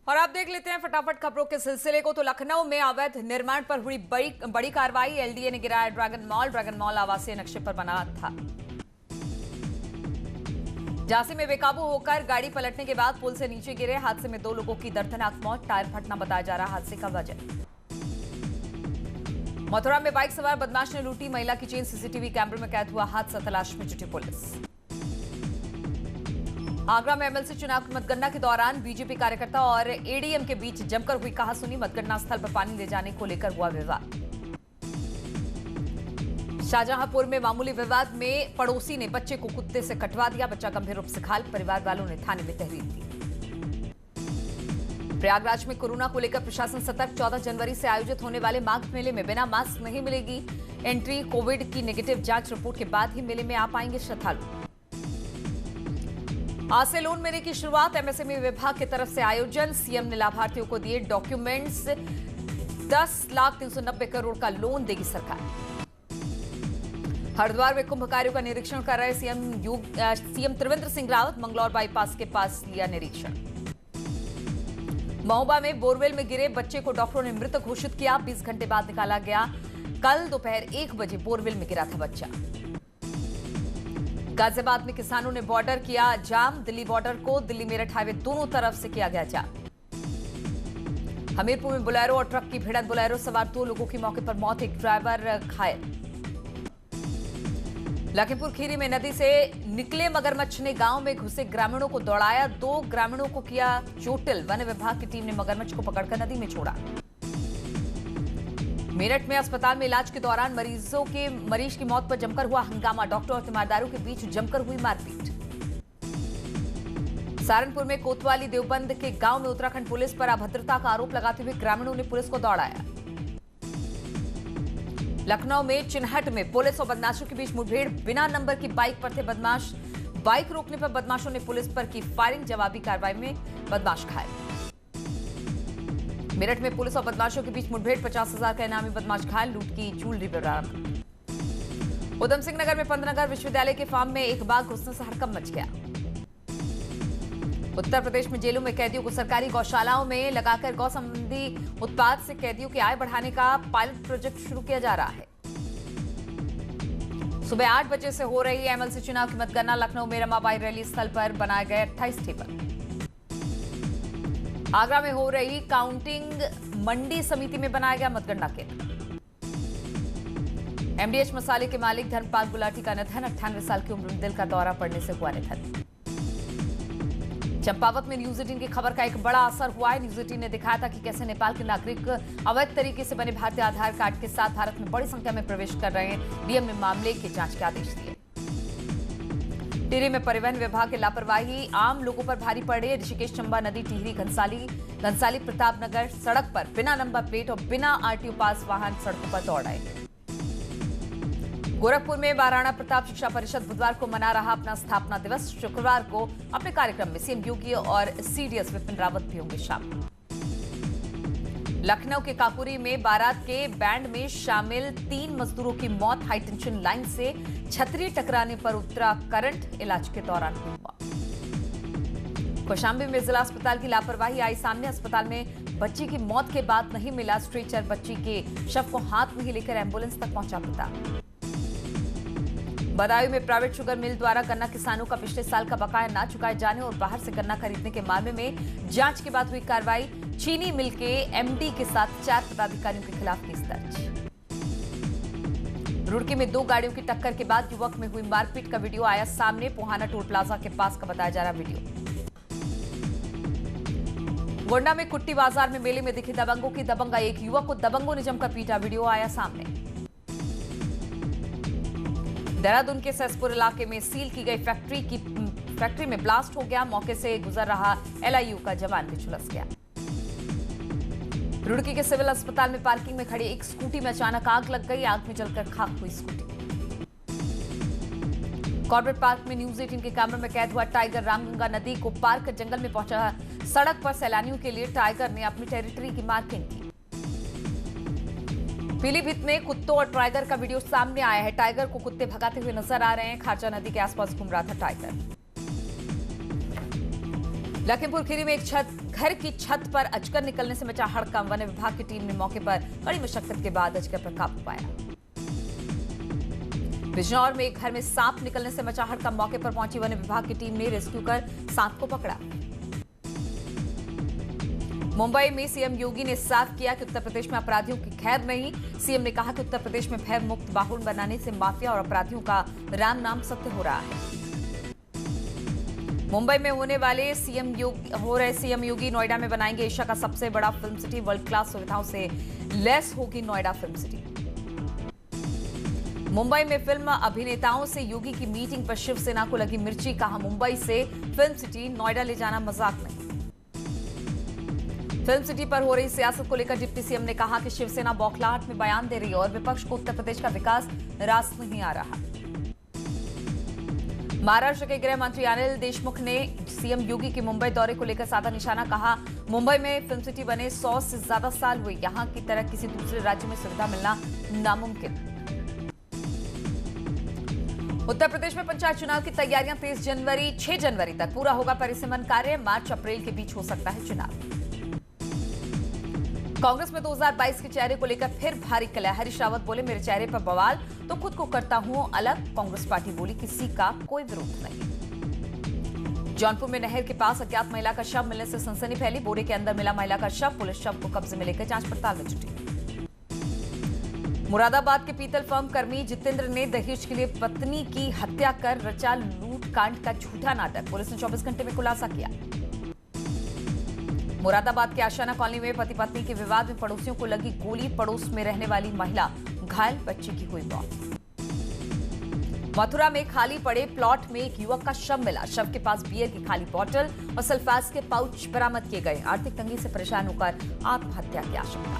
और आप देख लेते हैं फटाफट खबरों के सिलसिले को। तो लखनऊ में अवैध निर्माण पर हुई बड़ी कार्रवाई। एलडीए ने गिराया ड्रैगन मॉल आवासीय नक्शे पर बना था। झांसी में बेकाबू होकर गाड़ी पलटने के बाद पुल से नीचे गिरे। हादसे में 2 लोगों की दर्दनाक मौत। टायर फटना बताया जा रहा हादसे का वजह। मथुरा में बाइक सवार बदमाश ने लूटी महिला की चेन। सीसीटीवी कैमरे में कैद हुआ हादसा। तलाश में जुटी पुलिस। आगरा में एमएलसी चुनाव की मतगणना के दौरान बीजेपी कार्यकर्ता और एडीएम के बीच जमकर हुई कहासुनी। मतगणना स्थल पर पानी ले जाने को लेकर हुआ विवाद। शाहजहांपुर में मामूली विवाद में पड़ोसी ने बच्चे को कुत्ते से कटवा दिया। बच्चा गंभीर रूप से घायल। परिवार वालों ने थाने में तहरीर दी। प्रयागराज में कोरोना को लेकर प्रशासन सतर्क। 14 जनवरी से आयोजित होने वाले माघ मेले में बिना मास्क नहीं मिलेगी एंट्री। कोविड की नेगेटिव जांच रिपोर्ट के बाद ही मेले में आ पाएंगे श्रद्धालु। आज से लोन मेले की शुरुआत। एमएसएमई विभाग की तरफ से आयोजन। सीएम ने लाभार्थियों को दिए डॉक्यूमेंट्स। 10,390 करोड़ का लोन देगी सरकार। हरिद्वार में कुंभ कार्यों का निरीक्षण कर रहे सीएम त्रिवेंद्र सिंह रावत। मंगलौर बाईपास के पास लिया निरीक्षण। महोबा में बोरवेल में गिरे बच्चे को डॉक्टरों ने मृत घोषित किया। 20 घंटे बाद निकाला गया। कल दोपहर 1 बजे बोरवेल में गिरा था बच्चा। गाजियाबाद में किसानों ने बॉर्डर किया जाम। दिल्ली बॉर्डर को दिल्ली मेरठ हाईवे दोनों तरफ से किया गया जाम। हमीरपुर में बोलेरो और ट्रक की भिड़ंत। बोलेरो सवार 2 लोगों की मौके पर मौत। एक ड्राइवर घायल। लखीमपुर खीरी में नदी से निकले मगरमच्छ ने गांव में घुसे ग्रामीणों को दौड़ाया। 2 ग्रामीणों को किया चोटिल। वन विभाग की टीम ने मगरमच्छ को पकड़कर नदी में छोड़ा। मेरठ में अस्पताल में इलाज के दौरान मरीज की मौत पर जमकर हुआ हंगामा। डॉक्टर और तीमारदारों के बीच जमकर हुई मारपीट। सहारनपुर में कोतवाली देवबंद के गांव में उत्तराखंड पुलिस पर अभद्रता का आरोप लगाते हुए ग्रामीणों ने पुलिस को दौड़ाया। लखनऊ में चिन्हट में पुलिस और बदमाशों के बीच मुठभेड़। बिना नंबर की बाइक पर थे बदमाश। बाइक रोकने पर बदमाशों ने पुलिस पर की फायरिंग। जवाबी कार्रवाई में बदमाश घायल। मेरठ में पुलिस और बदमाशों के बीच मुठभेड़। 50,000 का इनामी बदमाश घायल। लूट की ज्वेलरी बरामद। उधम सिंह नगर में पंतनगर विश्वविद्यालय के फार्म में एक बाघ घुसने से हड़कंप मच गया। उत्तर प्रदेश में जेलों में कैदियों को सरकारी गौशालाओं में लगाकर गौ संबंधी उत्पाद से कैदियों की आय बढ़ाने का पायलट प्रोजेक्ट शुरू किया जा रहा है। सुबह 8 बजे से हो रही एमएलसी चुनाव की मतगणना। लखनऊ में रमाबाई रैली स्थल पर बनाए गए 28 टेबल। आगरा में हो रही काउंटिंग मंडी समिति में बनाया गया मतगणना केंद्र। एमडीएच मसाले के मालिक धर्मपाल गुलाटी का निधन। 98 साल की उम्र में दिल का दौरा पड़ने से हुआ निधन। चंपावत में न्यूज 18 की खबर का एक बड़ा असर हुआ है। न्यूज 18 ने दिखाया था कि कैसे नेपाल के नागरिक अवैध तरीके से बने भारतीय आधार कार्ड के साथ भारत में बड़ी संख्या में प्रवेश कर रहे हैं। डीएम ने मामले की जांच के आदेश दिए। टिहरी में परिवहन विभाग की लापरवाही आम लोगों पर भारी पड़े। ऋषिकेश चंबा नदी टिहरी घनसाली प्रतापनगर सड़क पर बिना नंबर प्लेट और बिना आरटीओ पास वाहन सड़कों पर दौड़ आए। गोरखपुर में महाराणा प्रताप शिक्षा परिषद बुधवार को मना रहा अपना स्थापना दिवस। शुक्रवार को अपने कार्यक्रम में सीएम योगी और सीडीएस विपिन रावत भी होंगे शामिल। लखनऊ के काकुरी में बारात के बैंड में शामिल 3 मजदूरों की मौत। हाईटेंशन लाइन से छतरी टकराने पर उतरा करंट। इलाज के दौरान हुआ। कौशाम्बी में जिला अस्पताल की लापरवाही आई सामने। अस्पताल में बच्ची की मौत के बाद नहीं मिला स्ट्रेचर। बच्ची के शव को हाथ में ही लेकर एम्बुलेंस तक पहुंचा पिता। बदायूं में प्राइवेट शुगर मिल द्वारा गन्ना किसानों का पिछले साल का बकाया ना चुकाए जाने और बाहर से गन्ना खरीदने के मामले में जांच के बाद हुई कार्रवाई। चीनी मिल के एमडी के साथ 4 पदाधिकारियों के खिलाफ केस दर्ज। रुड़की में 2 गाड़ियों की टक्कर के बाद युवक में हुई मारपीट का वीडियो आया सामने। पोहाना टोल प्लाजा के पास का बताया जा रहा वीडियो। गोंडा में कुट्टी बाजार में मेले में दिखे दबंगों की दबंगा। एक युवक को दबंगों ने जमकर पीटा। वीडियो आया सामने। देहरादून के सैसपुर इलाके में सील की गई फैक्ट्री में ब्लास्ट हो गया। मौके से गुजर रहा एलआईयू का जवान भी झुलस गया। रुड़की के सिविल अस्पताल में पार्किंग में खड़ी एक स्कूटी में अचानक आग लग गई। आग में जलकर खाक हुई स्कूटी। कॉर्बेट पार्क में न्यूज 18 के कैमरे में कैद हुआ टाइगर। रामगंगा नदी को पार कर जंगल में पहुंचा। सड़क पर सैलानियों के लिए टाइगर ने अपनी टेरिटरी की मार्किंग की। पीलीभीत में कुत्तों और टाइगर का वीडियो सामने आया है। टाइगर को कुत्ते भगाते हुए नजर आ रहे हैं। खारचा नदी के आसपास घूम रहा था टाइगर। लखीमपुर खीरी में एक छत घर की छत पर अजगर निकलने से मचा हड़कंप। वन विभाग की टीम ने मौके पर कड़ी मशक्कत के बाद अजगर पर काबू पाया। बिजनौर में एक घर में सांप निकलने से मचा हड़कंप। मौके पर पहुंची वन विभाग की टीम ने रेस्क्यू कर सांप को पकड़ा। मुंबई में सीएम योगी ने साफ किया कि उत्तर प्रदेश में अपराधियों की खैर नहीं। सीएम ने कहा कि उत्तर प्रदेश में भय मुक्त माहौल बनाने से माफिया और अपराधियों का राम नाम सत्य हो रहा है। मुंबई में होने वाले सीएम योगी नोएडा में बनाएंगे एशिया का सबसे बड़ा फिल्म सिटी। वर्ल्ड क्लास सुविधाओं से लैस होगी नोएडा फिल्म सिटी। मुंबई में फिल्म अभिनेताओं से योगी की मीटिंग पर शिवसेना को लगी मिर्ची। कहा, मुंबई से फिल्म सिटी नोएडा ले जाना मजाक नहीं। फिल्म सिटी पर हो रही सियासत को लेकर डिप्टी सीएम ने कहा कि शिवसेना बौखलाहट में बयान दे रही है और विपक्ष को उत्तर प्रदेश का विकास रास नहीं आ रहा। महाराष्ट्र के गृह मंत्री अनिल देशमुख ने सीएम योगी के मुंबई दौरे को लेकर साधा निशाना। कहा, मुंबई में फिल्म सिटी बने 100 से ज्यादा साल हुए। यहां की तरह किसी दूसरे राज्य में सुविधा मिलना नामुमकिन। उत्तर प्रदेश में पंचायत चुनाव की तैयारियां तेज। 6 जनवरी तक पूरा होगा परिसीमन कार्य। मार्च अप्रैल के बीच हो सकता है चुनाव। कांग्रेस में 2022 के चेहरे को लेकर फिर भारी कलह। हरीश रावत बोले, मेरे चेहरे पर बवाल तो खुद को करता हूं अलग। कांग्रेस पार्टी बोली, किसी का कोई विरोध नहीं। जौनपुर में नहर के पास अज्ञात महिला का शव मिलने से सनसनी फैली। बोरे के अंदर मिला महिला का शव। पुलिस शव को कब्जे में लेकर जांच पड़ताल में जुटी। मुरादाबाद के पीतल फर्म कर्मी जितेंद्र ने दहेज के लिए पत्नी की हत्या कर रचा लूट कांड का झूठा नाटक। पुलिस ने 24 घंटे में खुलासा किया। मुरादाबाद के आशाना कॉलोनी में पति पत्नी के विवाद में पड़ोसियों को लगी गोली। पड़ोस में रहने वाली महिला घायल, बच्चे की हुई मौत। मथुरा में खाली पड़े प्लॉट में एक युवक का शव मिला। शव के पास बियर की खाली बोतल और सल्फास के पाउच बरामद किए गए। आर्थिक तंगी से परेशान होकर आत्महत्या की आशंका।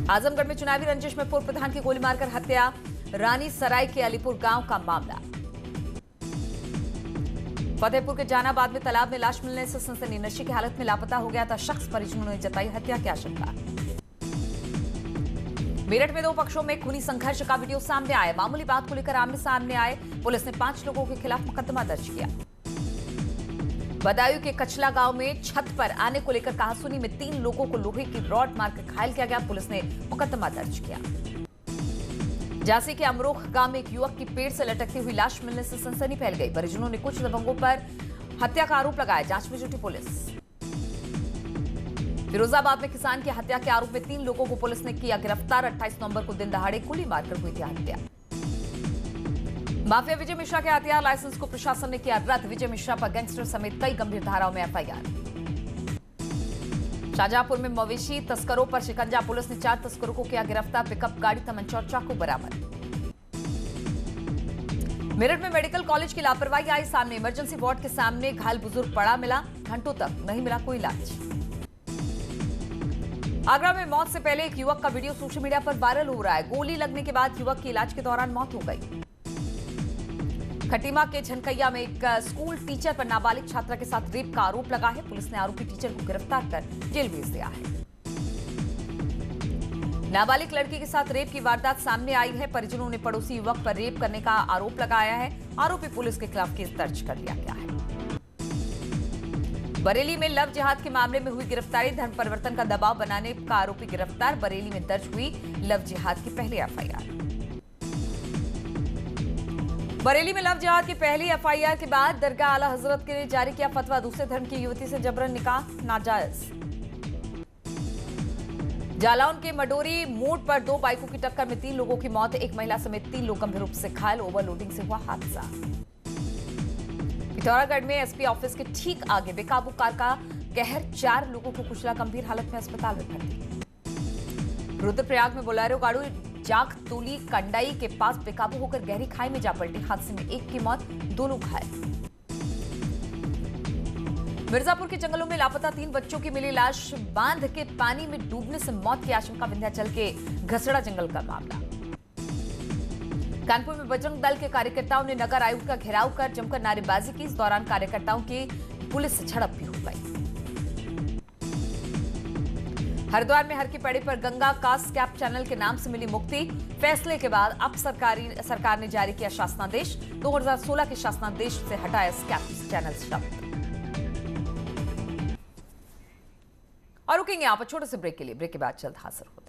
आजमगढ़ में चुनावी रंजिश में पूर्व प्रधान की गोली मारकर हत्या। रानी सराय के अलीपुर गांव का मामला। फतेहपुर के जहानाबाद में तालाब में लाश मिलने से सनसनी। नशे की हालत में लापता हो गया था शख्स। परिजनों ने जताई हत्या की आशंका। मेरठ में 2 पक्षों में खूनी संघर्ष का वीडियो सामने आया। मामूली बात को लेकर आमने सामने आए। पुलिस ने 5 लोगों के खिलाफ मुकदमा दर्ज किया। बदायूं के कचला गांव में छत पर आने को लेकर कहासुनी में 3 लोगों को लोहे की रॉड मारकर घायल किया गया। पुलिस ने मुकदमा दर्ज किया। झांसी के अमरोख गांव में एक युवक की पेड़ से लटकती हुई लाश मिलने से सनसनी फैल गई। परिजनों ने कुछ दबंगों पर हत्या का आरोप लगाया। जांच में जुटी पुलिस। फिरोजाबाद में किसान की हत्या के आरोप में 3 लोगों को पुलिस ने किया गिरफ्तार। 28 नवंबर को दिन दहाड़े गोली मारकर हुई थी हत्या। माफिया विजय मिश्रा के हथियार लाइसेंस को प्रशासन ने किया रद्द। विजय मिश्रा पर गैंगस्टर समेत कई गंभीर धाराओं में एफआईआर। शाहजहांपुर में मवेशी तस्करों पर शिकंजा। पुलिस ने 4 तस्करों को किया गिरफ्तार। पिकअप गाड़ी, तमंचा और चाकू बरामद। मेरठ में मेडिकल कॉलेज की लापरवाही आई सामने। इमरजेंसी वार्ड के सामने घायल बुजुर्ग पड़ा मिला। घंटों तक नहीं मिला कोई इलाज। आगरा में मौत से पहले एक युवक का वीडियो सोशल मीडिया पर वायरल हो रहा है। गोली लगने के बाद युवक की इलाज के दौरान मौत हो गई। खटीमा के झनकैया में एक स्कूल टीचर पर नाबालिग छात्रा के साथ रेप का आरोप लगा है। पुलिस ने आरोपी टीचर को गिरफ्तार कर जेल भेज दिया है। नाबालिग लड़की के साथ रेप की वारदात सामने आई है। परिजनों ने पड़ोसी युवक पर रेप करने का आरोप लगाया है। आरोपी पुलिस के खिलाफ केस दर्ज कर लिया गया है। बरेली में लव जिहाद के मामले में हुई गिरफ्तारी। धर्म परिवर्तन का दबाव बनाने का आरोपी गिरफ्तार। बरेली में दर्ज हुई लव जिहाद की पहली एफआईआर। बरेली में लव जिहाद की पहली एफआईआर के बाद दरगाह आला हजरत के लिए जारी किया फतवा। दूसरे धर्म की युवती से जबरन निकाह नाजायज। जालौन के मडोरी मोड़ पर 2 बाइकों की टक्कर में 3 लोगों की मौत। एक महिला समेत 3 लोग गंभीर रूप से घायल। ओवरलोडिंग से हुआ हादसा। पिथौरागढ़ में एसपी ऑफिस के ठीक आगे बेकाबू कार का कहर। 4 लोगों को कुचला, गंभीर हालत में अस्पताल में भर्ती। रुद्रप्रयाग में बोलेरो गाड़ी जाख तोली कंडाई के पास बेकाबू होकर गहरी खाई में जा पलटी। हादसे में 1 की मौत, 2 लोग घायल। मिर्जापुर के जंगलों में लापता 3 बच्चों की मिली लाश। बांध के पानी में डूबने से मौत की आशंका। विंध्याचल के घसड़ा जंगल का मामला। कानपुर में बजरंग दल के कार्यकर्ताओं ने नगर आयुक्त का घेराव कर जमकर नारेबाजी की। इस दौरान कार्यकर्ताओं की पुलिस से झड़प भी हो गई। हरिद्वार में हर की पैड़ी पर गंगा का स्कैप चैनल के नाम से मिली मुक्ति। फैसले के बाद अब सरकार ने जारी किया शासनादेश। 2016 के शासनादेश से हटाया स्कैप चैनल शब्द। और रुकेंगे यहाँ पर छोटे से ब्रेक के लिए। ब्रेक के बाद जल्द हाजिर होते हैं।